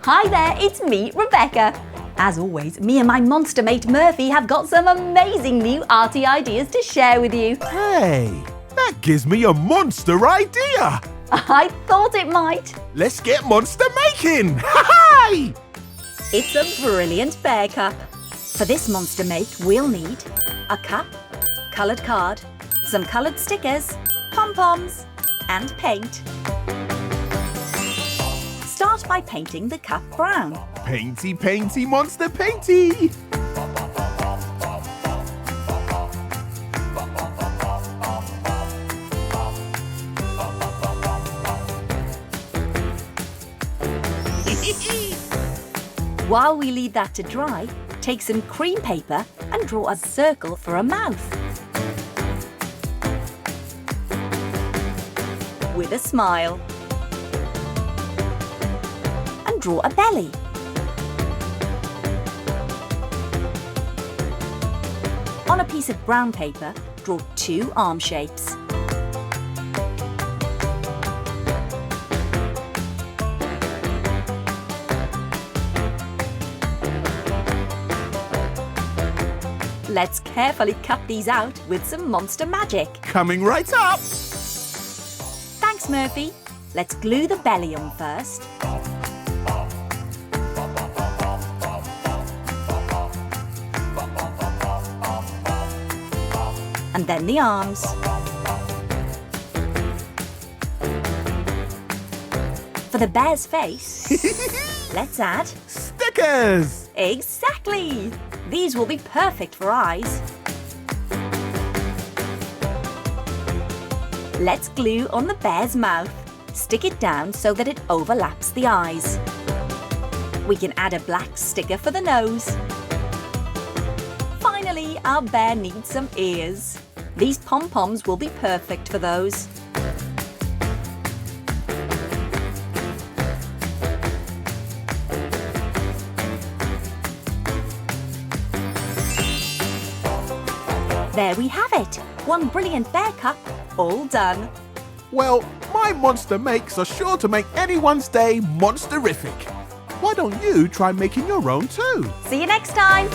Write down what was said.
Hi there, it's me, Rebecca. As always, me and my monster mate Murphy have got some amazing new arty ideas to share with you. Hey, that gives me a monster idea. I thought it might. Let's get monster making. Hi! It's a brilliant bear cup. For this monster make, we'll need a cup, coloured card, some coloured stickers, pom-poms, and paint. Start by painting the cup brown. Painty, painty, monster painty. While we leave that to dry, take some cream paper and draw a circle for a mouth. With a smile. And draw a belly. On a piece of brown paper, draw 2 arm shapes. Let's carefully cut these out with some monster magic. Coming right up. Thanks, Murphy. Let's glue the belly on first. And then the arms. For the bear's face, let's add Stickers. Exactly! These will be perfect for eyes. Let's glue on the bear's mouth. Stick it down so that it overlaps the eyes. We can add a black sticker for the nose. Finally, our bear needs some ears. These pom-poms will be perfect for those. There we have it! One brilliant bear cup, all done. Well, my monster makes are sure to make anyone's day monsterific. Why don't you try making your own too? See you next time!